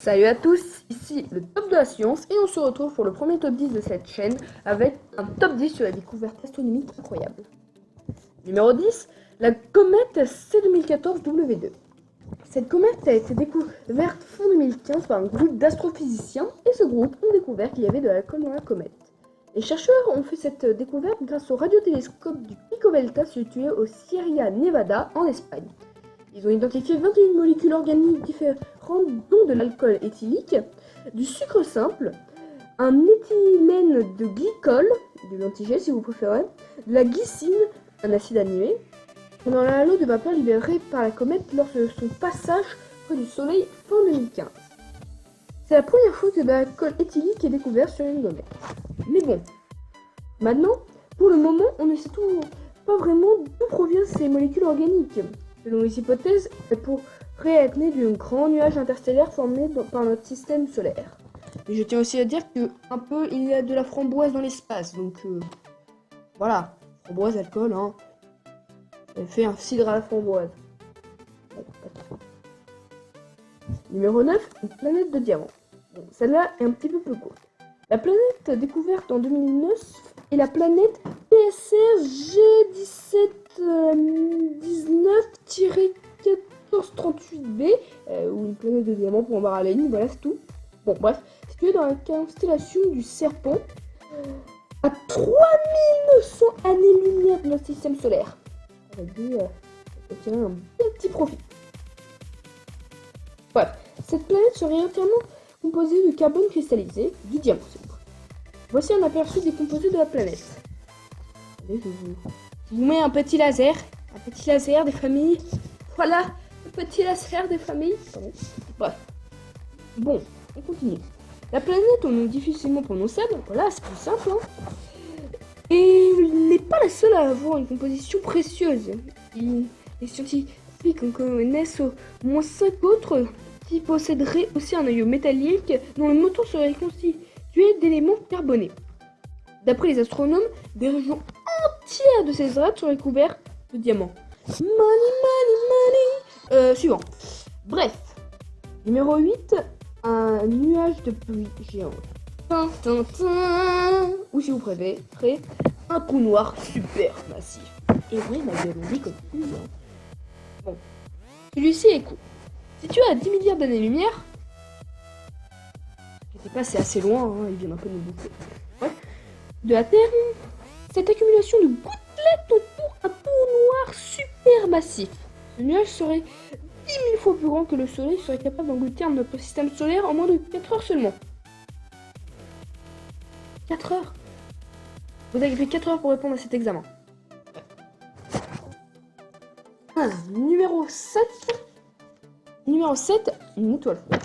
Salut à tous, ici le top de la science et on se retrouve pour le premier top 10 de cette chaîne avec un top 10 sur la découverte astronomique incroyable. Numéro 10, la comète C2014W2. Cette comète a été découverte fin 2015 par un groupe d'astrophysiciens et ce groupe ont découvert qu'il y avait de l'alcool dans la comète. Les chercheurs ont fait cette découverte grâce au radiotélescope du Pico Velta situé au Sierra Nevada en Espagne. Ils ont identifié 21 molécules organiques différentes dont de l'alcool éthylique, du sucre simple, un éthylène de glycol, de l'antigel si vous préférez, de la glycine, un acide aminé, dans la halo de vapeur libérée par la comète lors de son passage près du Soleil fin 2015. C'est la première fois que de l'alcool éthylique est découvert sur une comète. Mais bon, maintenant, pour le moment, on ne sait toujours pas vraiment d'où proviennent ces molécules organiques. Selon les hypothèses, elles pourraient être nées d'un grand nuage interstellaire formé par notre système solaire. Et je tiens aussi à dire que il y a de la framboise dans l'espace, donc voilà, framboise, alcool, hein. Elle fait un cidre à la framboise. Numéro 9, une planète de diamants. Bon, celle-là est un petit peu plus courte. La planète découverte en 2009 est la planète PSR G1719-1438b, ou une planète de diamants pour en barrer la ligne, voilà c'est tout. Bon bref, située dans la constellation du Serpent, à 3900 années-lumière de notre système solaire. On va dire, on tirer un petit profit. Bref, cette planète serait entièrement composée de carbone cristallisé, du diamant. Voici un aperçu des composés de la planète. Allez, je vous mets un petit laser des familles. Voilà, un petit laser des familles. Bref. Bon, on continue. La planète au nom difficilement prononçable, voilà, c'est plus simple, hein. Et elle n'est pas la seule à avoir une composition précieuse. Les scientifiques en connaissent au moins 5 autres qui posséderaient aussi un noyau métallique dont le moteur serait constitué d'éléments carbonés. D'après les astronomes, des régions entières de ces strates seraient couvertes de diamants. Money. Suivant. Bref. Numéro 8, un nuage de pluie géante. Ou si vous préférez, un trou noir super massif. Et ouais, ma gueule, on dit comme pluie. Bon. Celui-ci est court. Situé à 10 milliards d'années-lumière, c'est passé assez loin, hein, il vient un peu de nous bouffer. Ouais. De la Terre, cette accumulation de gouttelettes autour un trou noir super massif. Ce nuage serait 10 000 fois plus grand que le Soleil serait capable d'engloutir notre système solaire en moins de 4 heures seulement. 4 heures. Vous avez pris 4 heures pour répondre à cet examen. Numéro 7. Numéro 7, une étoile froide.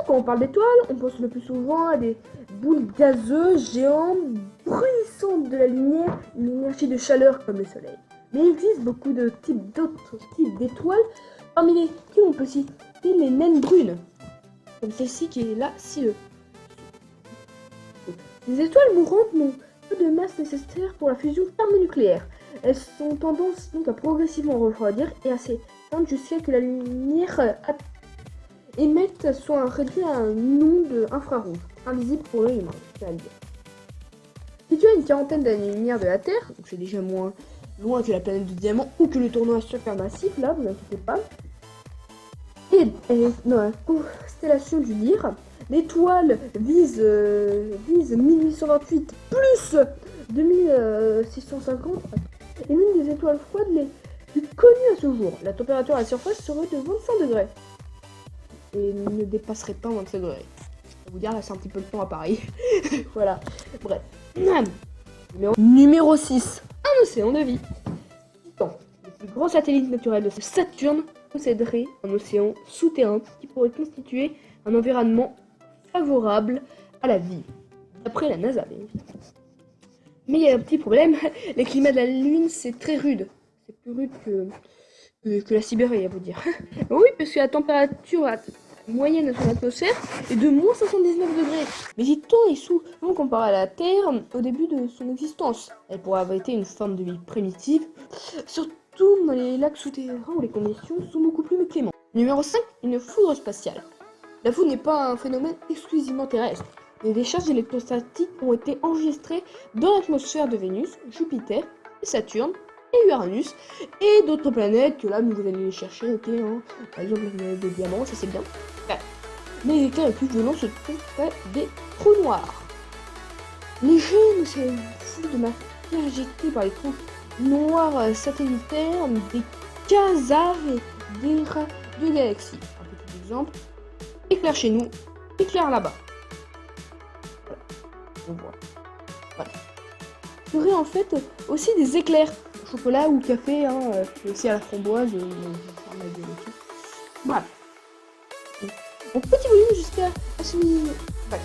Quand on parle d'étoiles, on pense le plus souvent à des boules gazeuses, géantes, bruissantes de la lumière, une énergie de chaleur comme le soleil. Mais il existe beaucoup d'autres types d'étoiles, parmi lesquelles on peut citer les naines brunes, comme celle-ci qui est là, ci. Les étoiles mourantes n'ont peu de masse nécessaire pour la fusion thermonucléaire. Elles ont tendance donc à progressivement refroidir et à s'éteindre jusqu'à ce que la lumière émettent soit réduit à une onde infrarouge, invisible pour l'œil humain, c'est à dire. Situé à une quarantaine d'années-lumière de la Terre, donc c'est déjà moins loin que la planète de diamant ou que le tournoi supermassif, là, vous inquiétez pas. Et dans la constellation du Lyre, l'étoile vise 1828 plus 2650 est l'une des étoiles froides les plus connues à ce jour. La température à la surface serait de 25 degrés. Et ne dépasserait pas 25 degrés. Je vais vous dire, là c'est un petit peu le temps à Paris. Voilà, bref. Numéro 6. Un océan de vie. Titan, le plus grand satellite naturel de Saturne, posséderait un océan souterrain qui pourrait constituer un environnement favorable à la vie. D'après la NASA, bien évidemment. Mais il y a un petit problème, le climat de la Lune c'est très rude. C'est plus rude que la Sibérie, à vous dire. Oui, parce que la température moyenne de son atmosphère est de moins 79 degrés. Mais Titan est souvent comparé à la Terre au début de son existence. Elle pourrait abriter une forme de vie primitive, surtout dans les lacs souterrains où les conditions sont beaucoup plus clémentes. Numéro 5, une foudre spatiale. La foudre n'est pas un phénomène exclusivement terrestre. Les décharges électrostatiques ont été enregistrées dans l'atmosphère de Vénus, Jupiter, et Saturne, et Uranus, et d'autres planètes que là, nous allons les chercher, ok, hein. Par exemple, la planète des diamants, ça c'est bien. Ouais. Mais les éclairs les plus violents se trouvent près des trous noirs. Les jets, c'est une foule de matière éjectée par les trous noirs satellitaires, des quasars et des de galaxies. Un petit exemple. Éclair chez nous, éclair là-bas. Voilà. On voit. Voilà. Il y aurait en fait aussi des éclairs au chocolat ou au café, hein, aussi à la framboise. Voilà. En petit volume jusqu'à assimiler. Bref.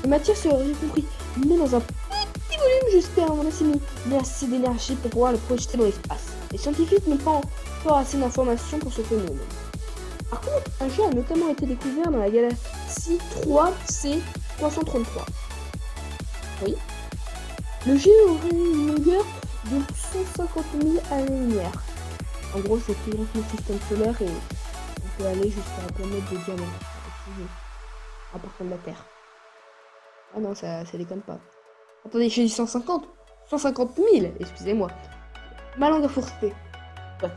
Les matières seraient compris, mais dans un petit volume jusqu'à en assimiler assez d'énergie pour pouvoir le projeter dans l'espace. Les scientifiques n'ont pas encore assez d'informations pour ce phénomène. Par contre, un jet a notamment été découvert dans la galaxie 3C333. Oui. Le jet aurait une longueur de 150 000 années-lumière. En gros, c'est plus grand que le système solaire et on peut aller jusqu'à la planète de diamants. À partir de la Terre. Ah non, ça déconne pas. Attendez, j'ai dit 150. 150 000, excusez-moi. Ma langue a fourché. Ouais.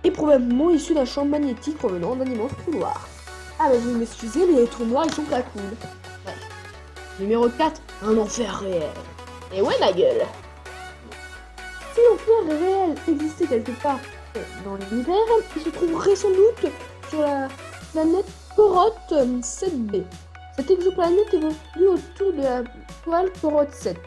Et probablement issu d'un champ magnétique provenant d'un immense trou noir. Ah bah vous m'excusez, mais les trous noirs ils sont pas cool. Ouais. Numéro 4, un enfer réel. Et ouais ma gueule. Si l'enfer réel existait quelque part dans l'univers, il se trouverait sans doute sur la planète Corotte 7b. Cette exoplanète évolue autour de la toile Corotte 7.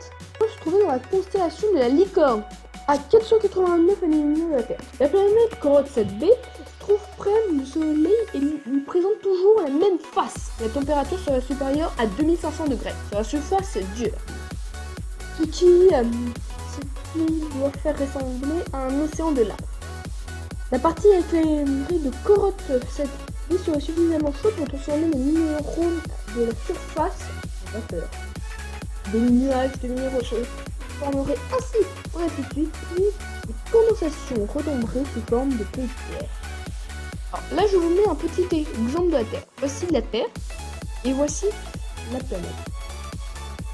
Elle se trouvait dans la constellation de la Licorne, à 489 années-lumière de la Terre. La planète Corotte 7b se trouve près du Soleil et lui présente toujours la même face. La température serait supérieure à 2500 degrés. Sur la surface dure. Ce qui doit faire ressembler à un océan de lave. La partie éclairée de Corotte 7b serait suffisamment chaude pour transformer les minéraux de la surface en vapeur. Des nuages de minéraux se formeraient ainsi en altitude, puis les condensations retomberaient sous forme de poussière. Alors là, je vous mets un petit exemple de la Terre. Voici la Terre et voici la planète.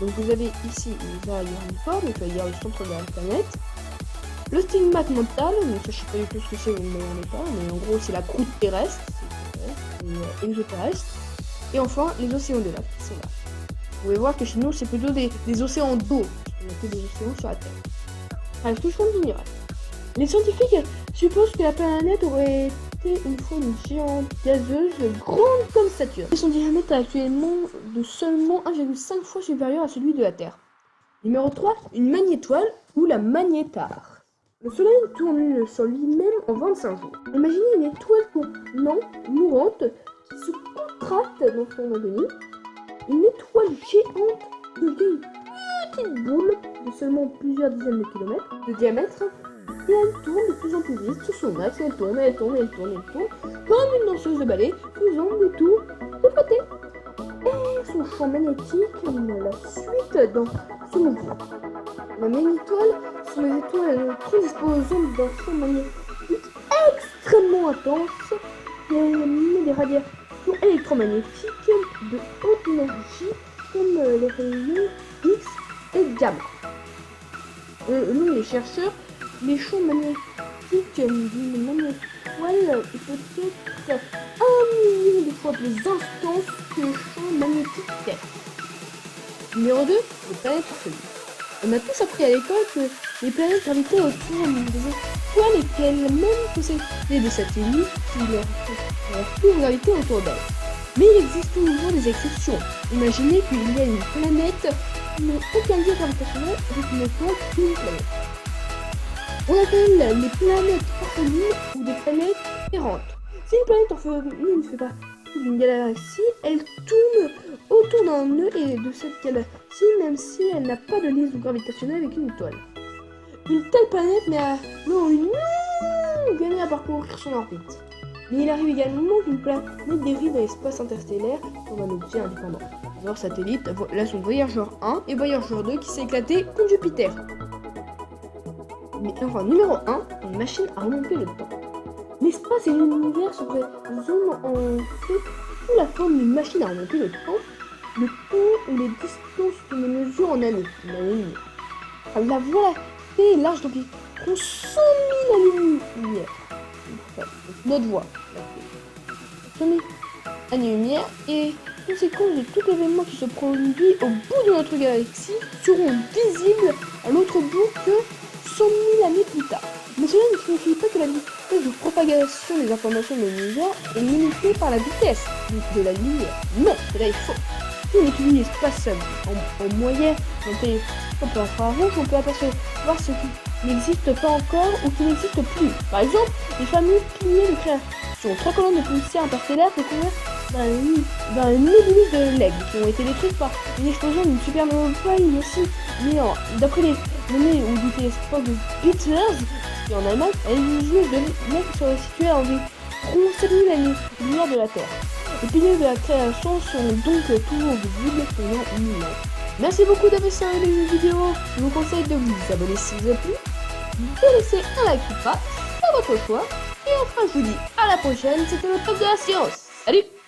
Donc vous avez ici les aéroports, donc c'est-à-dire le centre de la planète. Le stigmate mental, donc ça je sais pas du tout ce que c'est, mais on n'est pas, mais en gros c'est la croûte terrestre, et exoterrestre. Et enfin les océans de lave qui sont là. Vous pouvez voir que chez nous c'est plutôt des océans d'eau, il n'y a que des océans sur la Terre. Allez, touche de minerai. Les scientifiques supposent que la planète aurait été une fois une géante gazeuse grande comme Saturne. Et son diamètre est actuellement de seulement 1,5 fois supérieur à celui de la Terre. Numéro 3, une magnétoile ou la magnétare. Le soleil tourne sur lui-même en 25 jours. Imaginez une étoile mourante qui se contracte dans son agonie. Une étoile géante devient une petite boule de seulement plusieurs dizaines de kilomètres de diamètre. Et elle tourne de plus en plus vite sur son axe. Elle tourne, comme une danseuse de ballet, faisant le tour de côté. Et son champ magnétique la suite dans ce mouvement. La magnétoile sont les étoiles disposant d'un champ magnétique extrêmement intense qui émet des radiations électromagnétiques de haute énergie comme les rayons X et gamma. Selon les chercheurs, les champs magnétiques d'une magnétoile est peut-être 1 million de fois plus intense que le champ magnétique terrestre. Numéro 2, les planètes orphelines. On a tous appris à l'école que les planètes gravitaient autour des étoiles et qu'elles-mêmes possédaient des satellites qui leur firent graviter autour d'elles. Mais il existe toujours des exceptions. Imaginez qu'il y a une planète qui n'a aucun lien gravitationnel avec une étoile ou une planète. On appelle les planètes orphelines ou des planètes errantes. Si une planète orpheline fait partie d'une galaxie, elle tourne autour d'un nœud et de cette galaxie, même si elle n'a pas de liaison gravitationnelle avec une étoile. Une telle planète met alors une longue année à parcourir son orbite. Mais il arrive également qu'une planète dérive dans l'espace interstellaire comme un objet indépendant. Leur satellite, là sont Voyager 1 et Voyager 2 qui s'est éclaté contre Jupiter. Mais enfin, numéro 1, une machine à remonter le temps. L'espace et l'univers se présentent en fait sous la forme d'une machine à remonter le temps et les distances que l'on mesure en années. La Voie lactée est large d'environ 100 000 années-lumière. Notre Voie lactée. 100 000 années-lumière et conséquence de tout événement qui se produit au bout de notre galaxie seront visibles à l'autre bout que 100 000 années plus tard. Mais cela ne signifie pas que la vitesse de propagation des informations de l'univers est limitée par la vitesse de la lumière. Non, cela est faux. Si on étudie l'espace en moyenne, on peut infrarouge, on peut apercevoir ce qui n'existe pas encore ou qui n'existe plus. Par exemple, les fameux piliers de création, 3 colonnes de poussière interstellaire découvertes d'un nébuleux de l'aigle qui ont été détruites par une explosion d'une supernova ici. Mais d'après les données du télescope de Peters, qui en Allemagne, la nébuleux de l'aigle serait située à environ 7 000 années-lumière de la Terre. Les piliers de la création sont donc toujours visibles pendant 1000 ans. Merci beaucoup d'avoir suivi les vidéos. Je vous conseille de vous abonner si vous avez plu, de laisser un like ou pas, à votre choix. Et enfin, je vous dis à la prochaine. C'était le top de la science. Salut!